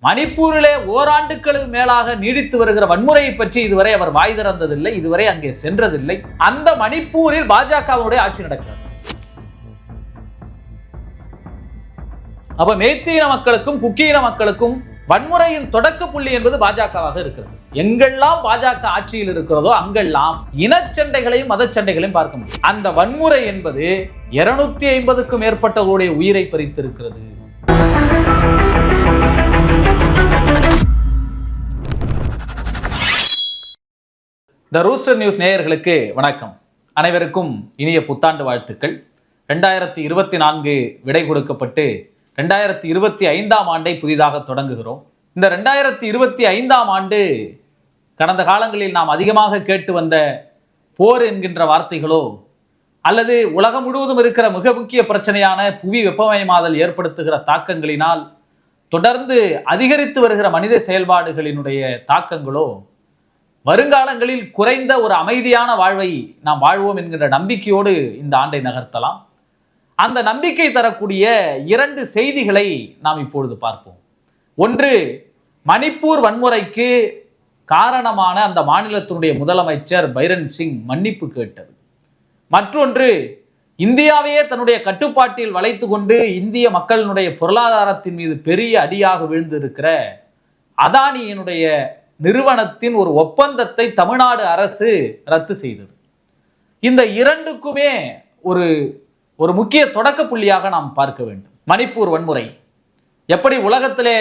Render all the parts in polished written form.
மணிப்பூரிலே ஓராண்டுகளுக்கு மேலாக நீடித்து வருகிற வன்முறையை பற்றி இதுவரை அவர் வாய் திறந்ததில்லை, இதுவரை அங்கே சென்றதில்லை. அந்த மணிப்பூரில் பாஜகவுடைய ஆட்சி நடக்கிறது. அப்ப மேய்த்தியின மக்களுக்கும் குக்கியின மக்களுக்கும் வன்முறையின் தொடக்க புள்ளி என்பது பாஜகவாக இருக்கிறது. எங்கெல்லாம் பாஜக ஆட்சியில் இருக்கிறதோ அங்கெல்லாம் இனச்சண்டைகளையும் மதச்சண்டைகளையும் பார்க்க முடியும். அந்த வன்முறை என்பது 250க்கும் மேற்பட்டவருடைய உயிரை பறித்திருக்கிறது. த ரூஸ்டர் நியூஸ் நேயர்களுக்கு வணக்கம். அனைவருக்கும் இனிய புத்தாண்டு வாழ்த்துக்கள். 2024 விடை கொடுக்கப்பட்டு 2025ஆம் ஆண்டை புதிதாக தொடங்குகிறோம். இந்த 2025ஆம் ஆண்டு கடந்த காலங்களில் நாம் அதிகமாக கேட்டு வந்த போர் என்கின்ற வார்த்தைகளோ அல்லது உலகம் முழுவதும் இருக்கிற மிக முக்கிய பிரச்சனையான புவி வெப்பமயமாதல் ஏற்படுத்துகிற தாக்கங்களினால் தொடர்ந்து அதிகரித்து வருகிற மனித செயல்பாடுகளினுடைய தாக்கங்களோ வருங்காலங்களில் குறைந்த ஒரு அமைதியான வாழ்வை நாம் வாழ்வோம் என்கின்ற நம்பிக்கையோடு இந்த ஆண்டை நகர்த்தலாம். அந்த நம்பிக்கை தரக்கூடிய 2 செய்திகளை நாம் இப்பொழுது பார்ப்போம். ஒன்று, மணிப்பூர் வன்முறைக்கு காரணமான அந்த மாநிலத்தினுடைய முதலமைச்சர் பைரன் சிங் மன்னிப்பு கேட்டது. மற்றொன்று, இந்தியாவையே தன்னுடைய கட்டுப்பாட்டில் வளைத்து கொண்டு இந்திய மக்களினுடைய பொருளாதாரத்தின் மீது பெரிய அடியாக விழுந்திருக்கிற அதானியினுடைய நிறுவனத்தின் ஒரு ஒப்பந்தத்தை தமிழ்நாடு அரசு ரத்து செய்தது. இந்த 2க்குமே ஒரு முக்கிய தொடக்க புள்ளியாக நாம் பார்க்க வேண்டும். மணிப்பூர் வன்முறை எப்படி உலகத்திலே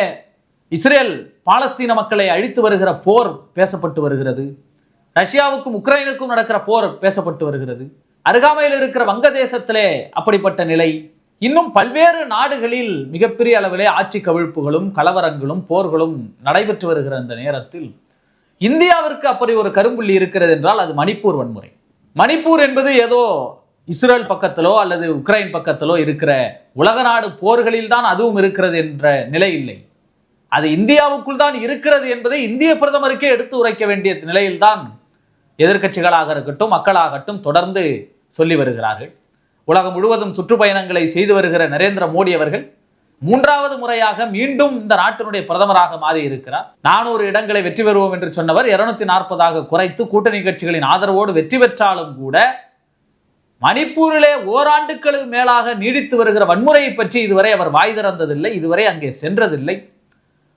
இஸ்ரேல் பாலஸ்தீன மக்களை அழித்து வருகிற போர் பேசப்பட்டு வருகிறது, ரஷ்யாவுக்கும் உக்ரைனுக்கும் நடக்கிற போர் பேசப்பட்டு வருகிறது, அருகாமையில் இருக்கிற வங்கதேசத்திலே அப்படிப்பட்ட நிலை, இன்னும் பல்வேறு நாடுகளில் மிகப்பெரிய அளவிலே ஆட்சி கவிழ்ப்புகளும் கலவரங்களும் போர்களும் நடைபெற்று வருகிற அந்த நேரத்தில் இந்தியாவிற்கு அப்படி ஒரு கரும்புள்ளி இருக்கிறது என்றால் அது மணிப்பூர் வன்முறை. மணிப்பூர் என்பது ஏதோ இஸ்ரேல் பக்கத்திலோ அல்லது உக்ரைன் பக்கத்திலோ இருக்கிற உலக நாடு போர்களில் தான் அதுவும் இருக்கிறது என்ற நிலை இல்லை. அது இந்தியாவுக்குள் தான் இருக்கிறது என்பதை இந்திய பிரதமருக்கே எடுத்து உரைக்க வேண்டிய நிலையில்தான் எதிர்க்கட்சிகளாக இருக்கட்டும் மக்களாகட்டும் தொடர்ந்து சொல்லி வருகிறார்கள். உலகம் முழுவதும் சுற்றுப்பயணங்களை செய்து வருகிற நரேந்திர மோடி அவர்கள் 3வது முறையாக மீண்டும் இந்த நாட்டினுடைய பிரதமராக மாறி இருக்கிறார். 400 இடங்களை வெற்றி பெறுவோம் என்று சொன்னவர் 240 குறைத்து கூட்டணி கட்சிகளின் ஆதரவோடு வெற்றி பெற்றாலும் கூட மணிப்பூரிலே ஓராண்டுகளுக்கு மேலாக நீடித்து வருகிற வன்முறையை பற்றி இதுவரை அவர் வாய் திறந்ததில்லை, இதுவரை அங்கே சென்றதில்லை.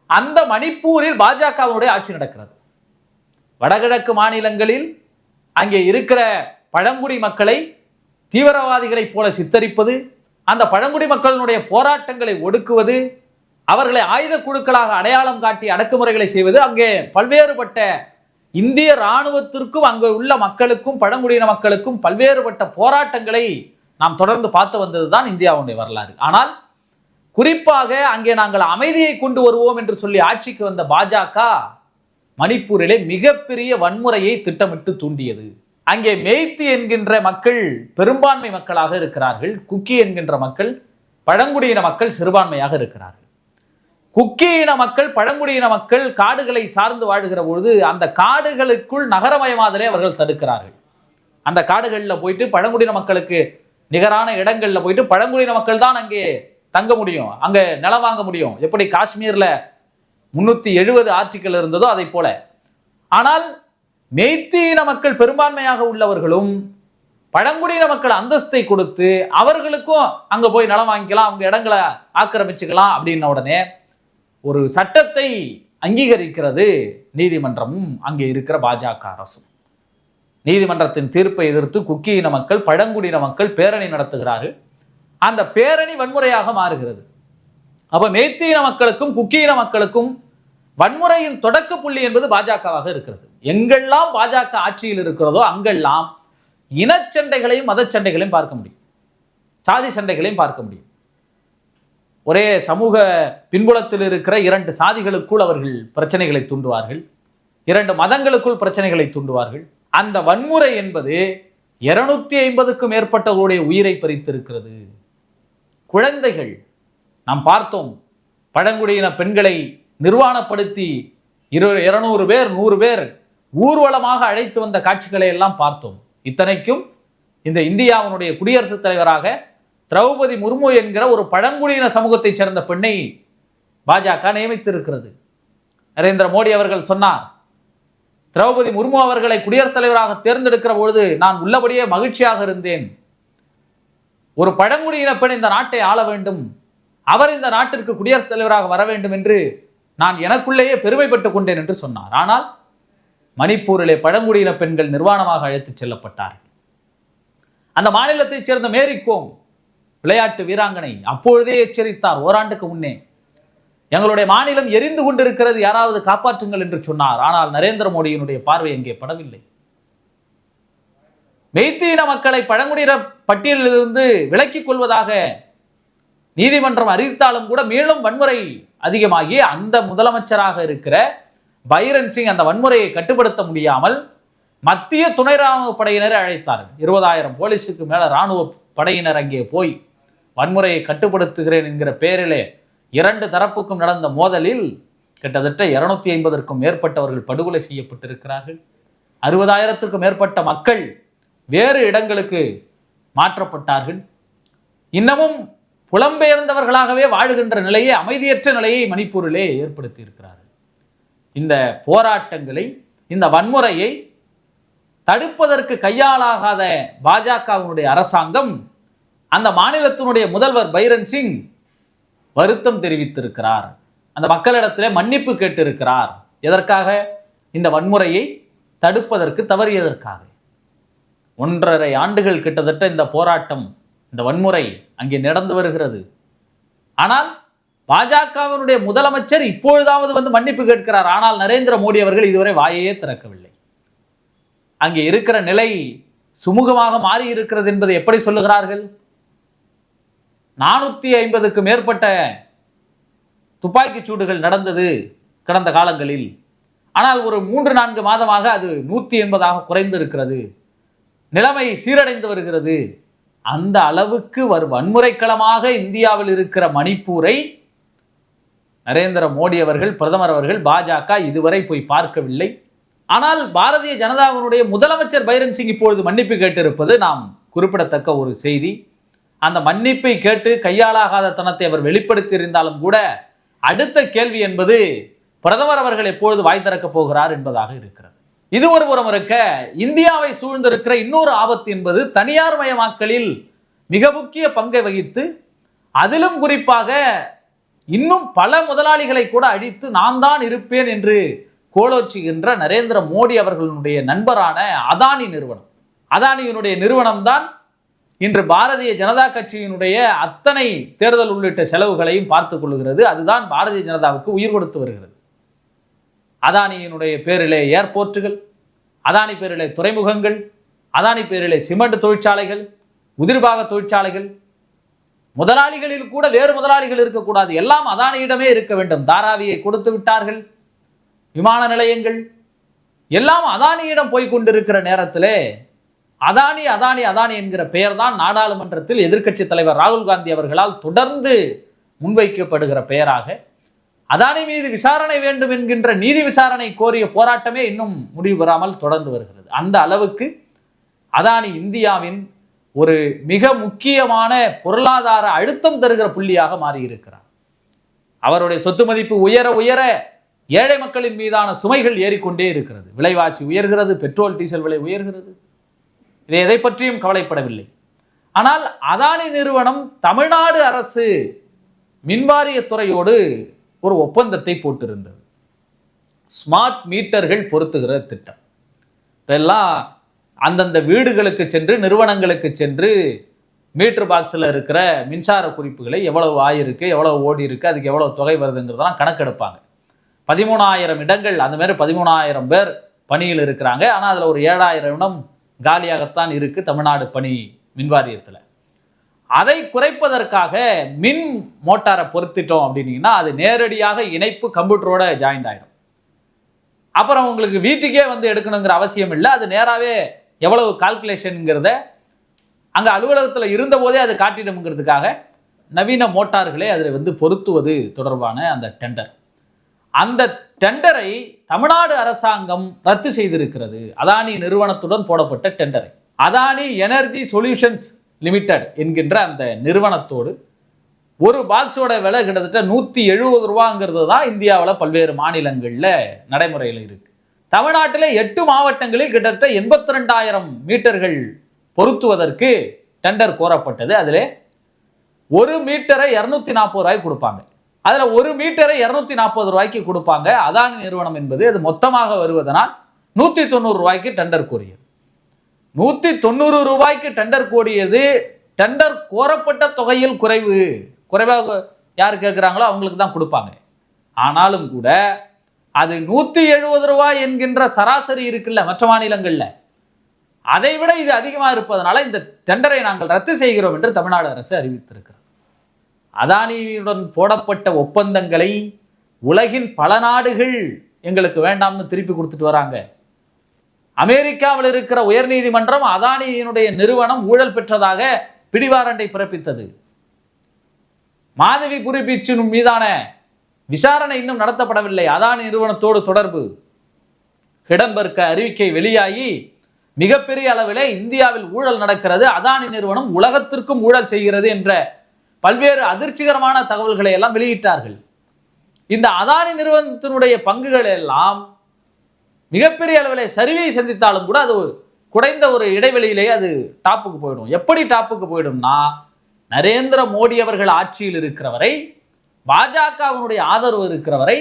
அந்த மணிப்பூரில் பாஜகவுடைய ஆட்சி நடக்கிறது. வடகிழக்கு மாநிலங்களில் அங்கே இருக்கிற பழங்குடி மக்களை தீவிரவாதிகளைப் போல சித்தரிப்பது, அந்த பழங்குடி மக்களினுடைய போராட்டங்களை ஒடுக்குவது, அவர்களை ஆயுத குழுக்களாக அடையாளம் காட்டி அடக்குமுறைகளை செய்வது, அங்கே பல்வேறுபட்ட இந்திய இராணுவத்திற்கும் அங்கு உள்ள மக்களுக்கும் பழங்குடியின மக்களுக்கும் பல்வேறுபட்ட போராட்டங்களை நாம் தொடர்ந்து பார்த்து வந்ததுதான் இந்தியாவுடைய வரலாறு. ஆனால் குறிப்பாக அங்கே நாங்கள் அமைதியை கொண்டு வருவோம் என்று சொல்லி ஆட்சிக்கு வந்த பாஜக மணிப்பூரிலே மிகப்பெரிய வன்முறையை திட்டமிட்டு தூண்டியது. அங்கே மேய்த்தி என்கின்ற மக்கள் பெரும்பான்மை மக்களாக இருக்கிறார்கள், குக்கி என்கின்ற மக்கள் பழங்குடியின மக்கள் சிறுபான்மையாக இருக்கிறார்கள். குக்கியின மக்கள் பழங்குடியின மக்கள் காடுகளை சார்ந்து வாழ்கிற பொழுது அந்த காடுகளுக்குள் நகரமயமாதலே அவர்கள் தடுக்கிறார்கள். அந்த காடுகளில் போயிட்டு பழங்குடியின மக்களுக்கு நிகரான இடங்கள்ல போயிட்டு பழங்குடியின மக்கள் தான் அங்கே தங்க முடியும், அங்க நிலம் வாங்க முடியும். எப்படி காஷ்மீர்ல 370 ஆர்டிக்கல் இருந்ததோ அதை போல. ஆனால் மேய்த்தியின மக்கள் பெரும்பான்மையாக உள்ளவர்களும் பழங்குடியின மக்கள் அந்தஸ்தை கொடுத்து அவர்களுக்கும் அங்க போய் நிலம் வாங்கிக்கலாம், அவங்க இடங்களை ஆக்கிரமிச்சுக்கலாம் அப்படின்ன உடனே ஒரு சட்டத்தை அங்கீகரிக்கிறது நீதிமன்றமும் அங்கே இருக்கிற பாஜக அரசும். நீதிமன்றத்தின் தீர்ப்பை எதிர்த்து குக்கியின மக்கள் பழங்குடியின மக்கள் பேரணி நடத்துகிறார்கள். அந்த பேரணி வன்முறையாக மாறுகிறது. அப்ப மேய்த்தியின மக்களுக்கும் குக்கியின மக்களுக்கும் வன்முறையின் தொடக்க புள்ளி என்பது பாஜகவாக இருக்கிறது. எங்கெல்லாம் பாஜக ஆட்சியில் இருக்கிறதோ அங்கெல்லாம் இனச்சண்டைகளையும் மதச்சண்டைகளையும் பார்க்க முடியும், சாதி சண்டைகளையும் பார்க்க முடியும். ஒரே சமூக பின்புலத்தில் இருக்கிற 2 சாதிகளுக்குள் அவர்கள் பிரச்சனைகளை தூண்டுவார்கள், 2 மதங்களுக்குள் பிரச்சனைகளை தூண்டுவார்கள். அந்த வன்முறை என்பது 250க்கும் மேற்பட்டவருடைய உயிரை பறித்திருக்கிறது. குழந்தைகள் நாம் பார்த்தோம், பழங்குடியின பெண்களை நிர்வாணப்படுத்தி 200 பேர் 100 பேர் ஊர்வலமாக அழைத்து வந்த காட்சிகளை எல்லாம் பார்த்தோம். இத்தனைக்கும் இந்த இந்தியாவினுடைய குடியரசுத் தலைவராக திரௌபதி முர்மு என்கிற ஒரு பழங்குடியின சமூகத்தைச் சேர்ந்த பெண்ணை பாஜக நியமித்திருக்கிறது. நரேந்திர மோடி அவர்கள் சொன்னார், திரௌபதி முர்மு அவர்களை குடியரசுத் தலைவராக தேர்ந்தெடுக்கிற பொழுது நான் உள்ளபடியே மகிழ்ச்சியாக இருந்தேன். ஒரு பழங்குடியின பெண் இந்த நாட்டை ஆள வேண்டும், அவர் இந்த நாட்டிற்கு குடியரசுத் தலைவராக வர வேண்டும் என்று நான் எனக்குள்ளேயே பெருமைப்பட்டுக் கொண்டேன் என்று சொன்னார். ஆனால் மணிப்பூரிலே பழங்குடியின பெண்கள் நிர்வாணமாக அழைத்துச் செல்லப்பட்டார்கள். அந்த மாநிலத்தைச் சேர்ந்த மேரி கோம் விளையாட்டு வீராங்கனை அப்பொழுதே எச்சரித்தார், ஓராண்டுக்கு முன்னே, எங்களுடைய மாநிலம் எரிந்து கொண்டிருக்கிறது, யாராவது காப்பாற்றுங்கள் என்று சொன்னார். ஆனால் நரேந்திர மோடியினுடைய பார்வை எங்கே படவில்லை. மெய்த்தீன மக்களை பழங்குடியின பட்டியலிலிருந்து விலக்கிக் கொள்வதாக நீதிமன்றம் அறிவித்தாலும் கூட மீண்டும் வன்முறை அதிகமாகி அந்த முதலமைச்சராக இருக்கிற பைரன் சிங் அந்த வன்முறையை கட்டுப்படுத்த முடியாமல் மத்திய துணை ராணுவ படையினரை அழைத்தார்கள். 20,000 போலீஸுக்கு மேல ராணுவ படையினர் அங்கே போய் வன்முறையை கட்டுப்படுத்துகிறேன் என்கிற பெயரிலே இரண்டு தரப்புக்கும் நடந்த மோதலில் கிட்டத்தட்ட 250க்கும் மேற்பட்டவர்கள் படுகொலை செய்யப்பட்டிருக்கிறார்கள். 60,000க்கும் மேற்பட்ட மக்கள் வேறு இடங்களுக்கு மாற்றப்பட்டார்கள். இன்னமும் புலம்பெயர்ந்தவர்களாகவே வாழுகின்ற நிலையை, அமைதியற்ற நிலையை மணிப்பூரிலே ஏற்படுத்தி இருக்கிறார்கள். இந்த போராட்டங்களை, இந்த வன்முறையை தடுப்பதற்கு கையாளாகாத பாஜகவினுடைய அரசாங்கம் அந்த மாநிலத்தினுடைய முதல்வர் பைரன் சிங் வருத்தம் தெரிவித்திருக்கிறார். அந்த மக்களிடத்திலே மன்னிப்பு கேட்டிருக்கிறார். எதற்காக? இந்த வன்முறையை தடுப்பதற்கு தவறியதற்காக. 1.5 ஆண்டுகள் கிட்டத்தட்ட இந்த போராட்டம், இந்த வன்முறை அங்கே நடந்து வருகிறது. ஆனால் பாஜகவினுடைய முதலமைச்சர் இப்பொழுதாவது வந்து மன்னிப்பு கேட்கிறார். ஆனால் நரேந்திர மோடி அவர்கள் இதுவரை வாயையே திறக்கவில்லை. அங்கே இருக்கிற நிலை சுமூகமாக மாறி இருக்கிறது என்பதை எப்படி சொல்லுகிறார்கள்? 450க்கு மேற்பட்ட துப்பாக்கிச் சூடுகள் நடந்தது கடந்த காலங்களில். ஆனால் ஒரு 3-4 மாதமாக அது 180ஆக குறைந்து இருக்கிறது. நிலைமை சீரடைந்து வருகிறது. அந்த அளவுக்கு வன்முறைக்களமாக இந்தியாவில் இருக்கிற மணிப்பூரை நரேந்திர மோடி அவர்கள், பிரதமர் அவர்கள், பாஜக இதுவரை போய் பார்க்கவில்லை. ஆனால் பாரதிய ஜனதாவினுடைய முதலமைச்சர் பைரன் சிங் இப்பொழுது மன்னிப்பு கேட்டிருப்பது நாம் குறிப்பிடத்தக்க ஒரு செய்தி. அந்த மன்னிப்பை கேட்டு கையாளாகாத தனத்தை அவர் வெளிப்படுத்தி இருந்தாலும் கூட அடுத்த கேள்வி என்பது பிரதமர் அவர்கள் எப்பொழுது வாய் திறக்கப் போகிறார் என்பதாக இருக்கிறது. இது ஒரு புறம் இருக்க, இந்தியாவை சூழ்ந்திருக்கிற இன்னொரு ஆபத்து என்பது தனியார் மயமாக்கலில் மிக முக்கிய பங்கை வகித்து, அதிலும் குறிப்பாக இன்னும் பல முதலாளிகளை கூட அழித்து நான் தான் இருப்பேன் என்று கோலோச்சுகின்ற நரேந்திர மோடி அவர்களுடைய நண்பரான அதானி நிறுவனம். அதானியினுடைய நிறுவனம் தான் இன்று பாரதிய ஜனதா கட்சியினுடைய அத்தனை தேர்தல் உள்ளிட்ட செலவுகளையும் பார்த்துக் கொள்கிறது. அதுதான் பாரதிய ஜனதாவுக்கு உயிர் கொடுத்து வருகிறது. அதானியினுடைய பேரிலே ஏர்போர்ட்டுகள், அதானி பேரிலே துறைமுகங்கள், அதானி பேரிலே சிமெண்ட் தொழிற்சாலைகள், உதிர்பாக தொழிற்சாலைகள். முதலாளிகளில் கூட வேறு முதலாளிகள் இருக்கக்கூடாது, எல்லாம் அதானியிடமே இருக்க வேண்டும். தாராவியை கொடுத்து விட்டார்கள். விமான நிலையங்கள் எல்லாம் அதானியிடம் போய் கொண்டிருக்கிற நேரத்திலே அதானி அதானி அதானி என்கிற பெயர் தான் நாடாளுமன்றத்தில் எதிர்க்கட்சி தலைவர் ராகுல் காந்தி அவர்களால் தொடர்ந்து முன்வைக்கப்படுகிற பெயராக, அதானி மீது விசாரணை வேண்டும் என்கின்ற நீதி விசாரணை கோரிய போராட்டமே இன்னும் முடிவு பெறாமல் தொடர்ந்து வருகிறது. அந்த அளவுக்கு அதானி இந்தியாவின் ஒரு மிக முக்கியமான பொருளாதார அழுத்தம் தருகிற புள்ளியாக மாறியிருக்கிறார். அவருடைய சொத்து மதிப்பு உயர உயர ஏழை மக்களின் மீதான சுமைகள் ஏறிக்கொண்டே இருக்கிறது. விலைவாசி உயர்கிறது, பெட்ரோல் டீசல் விலை உயர்கிறது. இதை எதை பற்றியும் கவலைப்படவில்லை. ஆனால் அதானி நிறுவனம் தமிழ்நாடு அரசு மின்வாரியத்துறையோடு ஒரு ஒப்பந்தத்தை போட்டிருந்தது. ஸ்மார்ட் மீட்டர்கள் பொருத்துகிற திட்டம். இதெல்லாம் அந்தந்த வீடுகளுக்கு சென்று, நிறுவனங்களுக்கு சென்று மீட்டர் பாக்ஸில் இருக்கிற மின்சார குறிப்புகளை எவ்வளவு ஆயிருக்கு, எவ்வளவு ஓடி இருக்கு, அதுக்கு எவ்வளவு தொகை வருதுங்கிறதெல்லாம் கணக்கெடுப்பாங்க. 13,000 இடங்கள், அந்த மாதிரி 13,000 பேர் பணியில் இருக்கிறாங்க. ஆனால் அதில் ஒரு 7,000 இடம் காலியாகத்தான் இருக்கு தமிழ்நாடு பணி மின்வாரியத்தில். அதை குறைப்பதற்காக மின் மோட்டாரை பொருத்திட்டோம் அப்படின்னீங்கன்னா அது நேரடியாக இணைப்பு கம்ப்யூட்டரோட ஜாயிண்ட் ஆகிடும். அப்புறம் உங்களுக்கு வீட்டுக்கே வந்து எடுக்கணுங்கிற அவசியம் இல்லை. அது நேராகவே எவ்வளவு கால்குலேஷனுங்கிறத அங்கே அலுவலகத்தில் இருந்த போதே அது காட்டிடும்ங்கிறதுக்காக நவீன மோட்டார்களை அதில் வந்து பொருத்துவது தொடர்பான அந்த டெண்டர், அந்த டெண்டரை தமிழ்நாடு அரசாங்கம் ரத்து செய்திருக்கிறது. அதானி நிறுவனத்துடன் போடப்பட்ட டெண்டரை. அதானி எனர்ஜி சொல்யூஷன்ஸ் லிமிடெட் என்கின்ற அந்த நிறுவனத்தோடு ஒரு பாக்ஸோட விலை கிட்டத்தட்ட 170 ரூபாங்கிறது தான் இந்தியாவில் பல்வேறு மாநிலங்களில் நடைமுறையில் இருக்கு. தமிழ்நாட்டில் 8 மாவட்டங்களில் கிட்டத்தட்ட 82,000 மீட்டர்கள் பொருத்துவதற்கு டெண்டர் கோரப்பட்டது. அதில் ஒரு மீட்டரை 240 ரூபாய்க்கு கொடுப்பாங்க. அதில் ஒரு மீட்டரை 240 ரூபாய்க்கு கொடுப்பாங்க. அதானி நிறுவனம் என்பது அது மொத்தமாக வருவதனால் 190 ரூபாய்க்கு டெண்டர் கோரியது. 190 ரூபாய்க்கு டெண்டர் கோரியது. டெண்டர் கோரப்பட்ட தொகையில் குறைவாக யார் கேட்குறாங்களோ அவங்களுக்கு தான் கொடுப்பாங்க. ஆனாலும் கூட அது 170 ரூபாய் என்கின்ற சராசரி இருக்குல்ல மற்ற மாநிலங்களில், அதை விட இது அதிகமாக இருப்பதனால இந்த டெண்டரை நாங்கள் ரத்து செய்கிறோம் என்று தமிழ்நாடு அரசு அறிவித்திருக்கிறது. அதானியுடன் போடப்பட்ட ஒப்பந்தங்களை உலகின் பல நாடுகள் எங்களுக்கு வேண்டாம்னு திருப்பி கொடுத்துட்டு வராங்க. அமெரிக்காவில் இருக்கிற உயர்நீதிமன்றம் அதானியினுடைய நிறுவனம் ஊழல் பெற்றதாக பிடிவாரண்டை பிறப்பித்தது. மாதவிபுரி பீச்சின் மீதான விசாரணை இன்னும் நடத்தப்படவில்லை. அதானி நிறுவனத்தோடு தொடர்பு ஹிடன்பர்க் அறிக்கை வெளியாகி மிகப்பெரிய அளவில் இந்தியாவில் ஊழல் நடக்கிறது, அதானி நிறுவனம் உலகத்திற்கும் ஊழல் செய்கிறது என்ற பல்வேறு அதிர்ச்சிகரமான தகவல்களை எல்லாம் வெளியிட்டார்கள். இந்த அதானி நிறுவனத்தினுடைய பங்குகள் எல்லாம் மிகப்பெரிய அளவில் சரிவை சந்தித்தாலும் கூட அது குறைந்த ஒரு இடைவெளியிலே அது டாப்புக்கு போயிடும். எப்படி டாப்புக்கு போயிடும்னா, நரேந்திர மோடி அவர்கள் ஆட்சியில் இருக்கிறவரை, பாஜகவினுடைய ஆதரவு இருக்கிறவரை,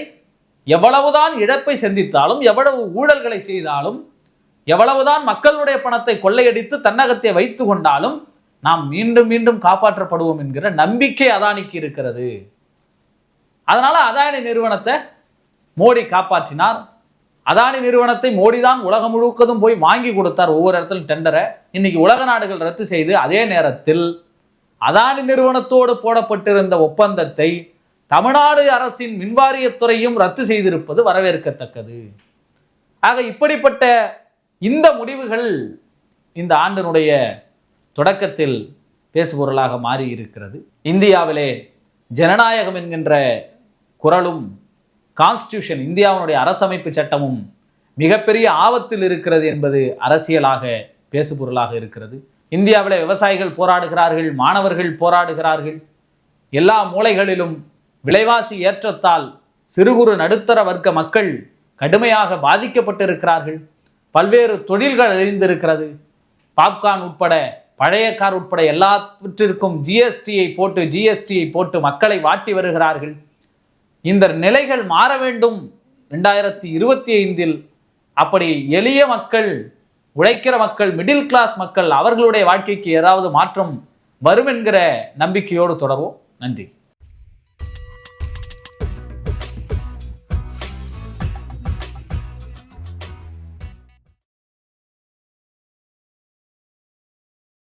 எவ்வளவுதான் இழப்பை சந்தித்தாலும், எவ்வளவு ஊழல்களை செய்தாலும், எவ்வளவுதான் மக்களுடைய பணத்தை கொள்ளையடித்து தன்னகத்தை வைத்து கொண்டாலும் நாம் மீண்டும் மீண்டும் காப்பாற்றப்படுவோம் என்கிற நம்பிக்கை அதானிக்கு இருக்கிறது. அதனால அதானி நிறுவனத்தை மோடி காப்பாற்றினார். அதானி நிறுவனத்தை மோடி தான் உலகம் முழுவதும் போய் வாங்கி கொடுத்தார், ஒவ்வொரு இடத்திலும் டெண்டரை. இன்னைக்கு உலக நாடுகள் ரத்து செய்து அதே நேரத்தில் அதானி நிறுவனத்தோடு போடப்பட்டிருந்த ஒப்பந்தத்தை தமிழ்நாடு அரசின் மின்வாரியத்துறையும் ரத்து செய்திருப்பது வரவேற்கத்தக்கது. ஆக இப்படிப்பட்ட இந்த முடிவுகள் இந்த ஆண்டினுடைய தொடக்கத்தில் பேசுபொருளாக மாறி இருக்கிறது. இந்தியாவிலே ஜனநாயகம் என்கின்ற குரலும் கான்ஸ்டியூஷன், இந்தியாவுடைய அரசமைப்பு சட்டமும் மிகப்பெரிய ஆபத்தில் இருக்கிறது என்பது அரசியலாக பேசுபொருளாக இருக்கிறது. இந்தியாவில் விவசாயிகள் போராடுகிறார்கள், மாணவர்கள் போராடுகிறார்கள். எல்லா மூலைகளிலும் விலைவாசி ஏற்றத்தால் சிறு குறு நடுத்தர வர்க்க மக்கள் கடுமையாக பாதிக்கப்பட்டிருக்கிறார்கள். பல்வேறு தொழில்கள் அழிந்திருக்கிறது. பாப்கார்ன் உட்பட, பழைய கார் உட்பட எல்லாவற்றிற்கும் ஜிஎஸ்டியை போட்டு மக்களை வாட்டி வருகிறார்கள். இந்த நிலைகள் மாற வேண்டும் 2025. அப்படி எளிய மக்கள், உழைக்கிற மக்கள், மிடில் கிளாஸ் மக்கள், அவர்களுடைய வாழ்க்கைக்கு ஏதாவது மாற்றம் வரும் என்கிற நம்பிக்கையோடு தொடர்வோம். நன்றி.